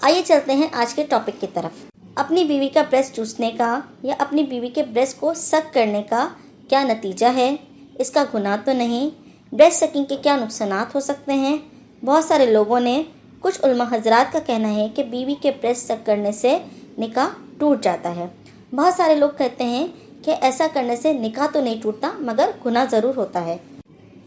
آئیے چلتے ہیں آج کے ٹاپک کی طرف۔ اپنی بیوی کا بریسٹ چوسنے کا یا اپنی بیوی کے بریسٹ کو سک کرنے کا کیا نتیجہ ہے؟ اس کا گناہ تو نہیں؟ بریسٹ سکنگ کے کیا نقصانات ہو سکتے ہیں؟ بہت سارے لوگوں نے، کچھ علماء حضرات کا کہنا ہے کہ بیوی کے بریسٹ سک کرنے سے نکاح ٹوٹ جاتا ہے۔ بہت سارے لوگ کہتے ہیں کہ ایسا کرنے سے نکاح تو نہیں ٹوٹتا مگر گناہ ضرور ہوتا ہے۔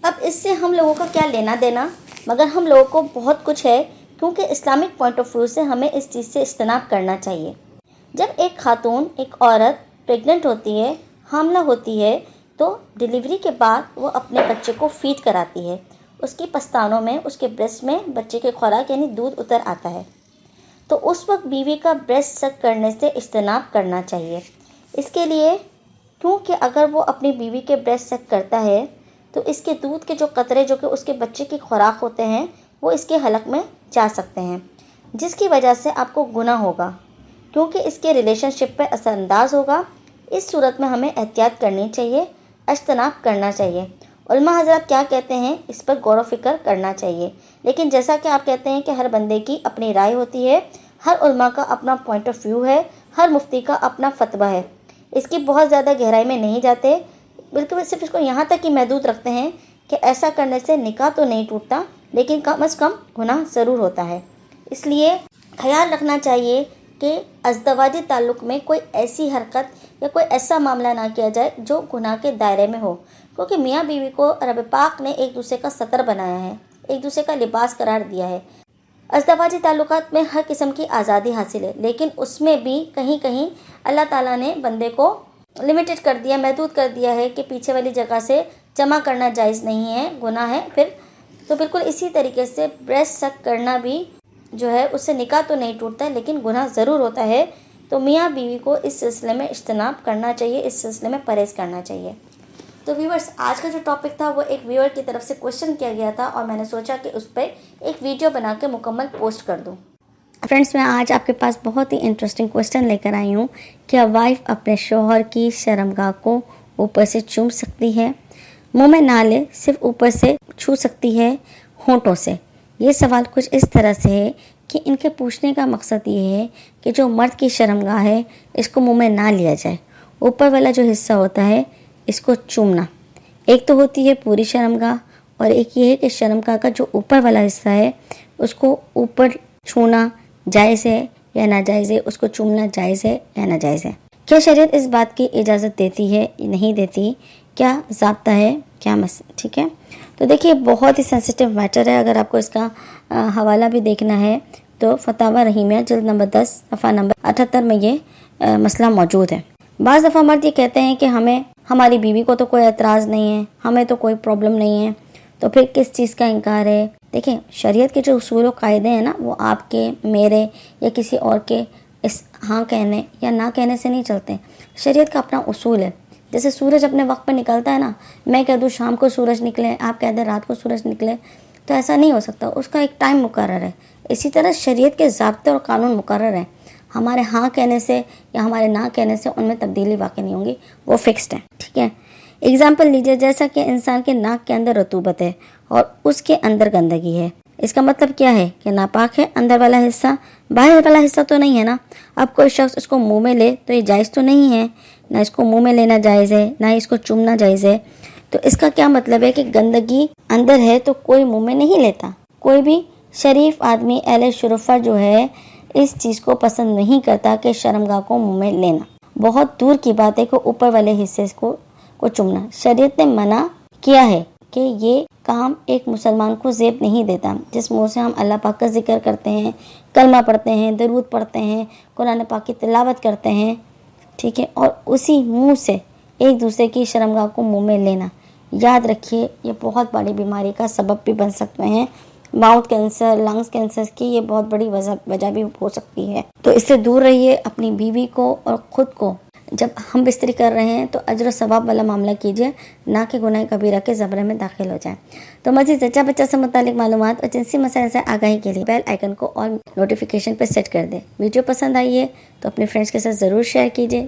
اب اس سے ہم لوگوں کا کیا لینا دینا؟ مگر ہم لوگوں کو بہت کچھ ہے، کیونکہ اسلامک پوائنٹ آف ویو سے ہمیں اس چیز سے اجتناب کرنا چاہیے۔ جب ایک خاتون، ایک عورت پریگننٹ ہوتی ہے، حاملہ ہوتی ہے، تو ڈیلیوری کے بعد وہ اپنے بچے کو فیڈ کراتی ہے۔ اس کی پستانوں میں، اس کے بریسٹ میں بچے کے خوراک یعنی دودھ اتر آتا ہے، تو اس وقت بیوی کا بریسٹ سک کرنے سے اجتناب کرنا چاہیے۔ اس کے لیے، کیونکہ اگر وہ اپنی بیوی کے بریسٹ سک کرتا ہے تو اس کے دودھ کے جو قطرے جو کہ اس کے بچے کی خوراک ہوتے ہیں وہ اس کے حلق میں جا سکتے ہیں، جس کی وجہ سے آپ کو گناہ ہوگا، کیونکہ اس کے ریلیشن شپ پہ اثر انداز ہوگا۔ اس صورت میں ہمیں احتیاط کرنی چاہیے، اجتناب کرنا چاہیے۔ علماء حضرات کیا کہتے ہیں اس پر غور و فکر کرنا چاہیے، لیکن جیسا کہ آپ کہتے ہیں کہ ہر بندے کی اپنی رائے ہوتی ہے، ہر علماء کا اپنا پوائنٹ آف ویو ہے، ہر مفتی کا اپنا فتویٰ ہے، اس کی بہت زیادہ گہرائی میں نہیں جاتے، بلکہ صرف اس کو یہاں تک ہی محدود رکھتے ہیں کہ ایسا کرنے سے نکاح تو نہیں ٹوٹتا لیکن کم از کم گناہ ضرور ہوتا ہے۔ اس لیے خیال رکھنا چاہیے کہ ازدواجی تعلق میں کوئی ایسی حرکت یا کوئی ایسا معاملہ نہ کیا جائے جو گناہ کے دائرے میں ہو، کیونکہ میاں بیوی کو رب پاک نے ایک دوسرے کا ستر بنایا ہے، ایک دوسرے کا لباس قرار دیا ہے۔ ازدواجی تعلقات میں ہر قسم کی آزادی حاصل ہے، لیکن اس میں بھی کہیں کہیں اللہ تعالیٰ نے بندے کو لمیٹڈ کر دیا، محدود کر دیا ہے کہ پیچھے والی جگہ سے جمع کرنا جائز نہیں ہے، گناہ ہے پھر۔ تو بالکل اسی طریقے سے بریسٹ سک کرنا بھی جو ہے اس سے نکاح تو نہیں ٹوٹتا لیکن گناہ ضرور ہوتا ہے۔ تو میاں بیوی کو اس سلسلے میں اجتناب کرنا چاہیے، اس سلسلے میں پرہیز کرنا چاہیے۔ تو ویورز، آج کا جو ٹاپک تھا وہ ایک ویور کی طرف سے کوشچن کیا گیا تھا اور میں نے سوچا کہ اس پہ ایک ویڈیو بنا کے مکمل پوسٹ کر دوں۔ فرینڈس، میں آج آپ کے پاس بہت ہی انٹرسٹنگ کوشچن لے کر آئی ہوں۔ کیا وائف اپنے شوہر کی شرمگاہ کو اوپر سے چوم سکتی ہے؟ منہ میں نہ لے، صرف اوپر سے چھو سکتی ہے ہونٹوں سے؟ یہ سوال کچھ اس طرح سے ہے کہ ان کے پوچھنے کا مقصد یہ ہے کہ جو مرد کی شرمگاہ ہے اس کو منہ میں نہ لیا جائے، اوپر والا جو حصہ ہوتا ہے اس کو چومنا۔ ایک تو ہوتی ہے پوری شرمگاہ، اور ایک یہ ہے کہ شرمگاہ کا جو اوپر والا حصہ ہے اس کو اوپر چھونا جائز ہے یا ناجائز ہے، اس کو چومنا جائز ہے یا ناجائز ہے؟ کیا شریعت اس بات کی اجازت دیتی ہے یا نہیں دیتی؟ کیا ضابطہ ہے؟ کیا ٹھیک ہے؟ تو دیکھیے، بہت ہی سینسیٹیو میٹر ہے۔ اگر آپ کو اس کا حوالہ بھی دیکھنا ہے تو فتاوی رحیمیہ جلد نمبر 10 صفحہ نمبر 78 میں یہ مسئلہ موجود ہے۔ بعض دفعہ مرد یہ کہتے ہیں کہ ہماری بیوی کو تو کوئی اعتراض نہیں ہے، ہمیں تو کوئی پرابلم نہیں ہے، تو پھر کس چیز کا انکار ہے؟ دیکھیں، شریعت کے جو اصول و قاعدے ہیں نا، وہ آپ کے، میرے یا کسی اور کے اس ہاں کہنے یا نہ کہنے سے نہیں چلتے۔ شریعت کا اپنا اصول ہے۔ جیسے سورج اپنے وقت پہ نکلتا ہے نا، میں کہہ دوں شام کو سورج نکلے، آپ کہہ دیں رات کو سورج نکلے، تو ایسا نہیں ہو سکتا، اس کا ایک ٹائم مقرر ہے۔ اسی طرح شریعت کے ضابطے اور قانون مقرر ہیں، ہمارے ہاں کہنے سے یا ہمارے نہ کہنے سے ان میں تبدیلی واقع نہیں ہوں گی، وہ فکسڈ ہیں، ٹھیک ہے؟ اگزامپل لیجئے، جیسا کہ انسان کے ناک کے اندر رطوبت ہے اور اس کے اندر گندگی ہے، اس کا مطلب کیا ہے کہ ناپاک ہے اندر والا حصہ، باہر والا حصہ تو نہیں ہے نا۔ اب کوئی شخص اس کو منہ میں لے تو یہ جائز تو نہیں ہے، نہ اس کو منہ میں لینا جائز ہے، نہ اس کو چومنا جائز ہے۔ تو اس کا کیا مطلب ہے کہ گندگی اندر ہے تو کوئی منہ میں نہیں لیتا۔ کوئی بھی شریف آدمی، اہل شرفہ جو ہے، اس چیز کو پسند نہیں کرتا کہ شرمگاہ کو منہ میں لینا۔ بہت دور کی بات ہے کہ اوپر والے حصے کو چومنا۔ شریعت نے منع کیا ہے کہ یہ کام ایک مسلمان کو زیب نہیں دیتا۔ جس منہ سے ہم اللہ پاک کا ذکر کرتے ہیں، کلمہ پڑھتے ہیں، درود پڑھتے ہیں، قرآن پاک کی تلاوت کرتے ہیں، ٹھیک ہے، اور اسی منہ سے ایک دوسرے کی شرمگاہ کو منہ میں لینا، یاد رکھیے یہ بہت بڑی بیماری کا سبب بھی بن سکتے ہیں۔ ماؤتھ کینسر، لنگز کینسر کی یہ بہت بڑی وجہ بھی ہو سکتی ہے۔ تو اس سے دور رہیے۔ اپنی بیوی کو اور خود کو جب ہم بستری کر رہے ہیں تو اجر و ثواب والا معاملہ کیجیے، نہ کہ گناہ کبیرہ کے زمرے میں داخل ہو جائیں۔ تو مزید جچہ بچہ سے متعلق معلومات اور جنسی مسائل سے آگاہی کے لیے بیل آئیکن کو آل نوٹیفیکیشن پہ سیٹ کر دیں۔ ویڈیو پسند آئی ہے تو اپنے فرینڈس کے ساتھ ضرور شیئر کیجیے۔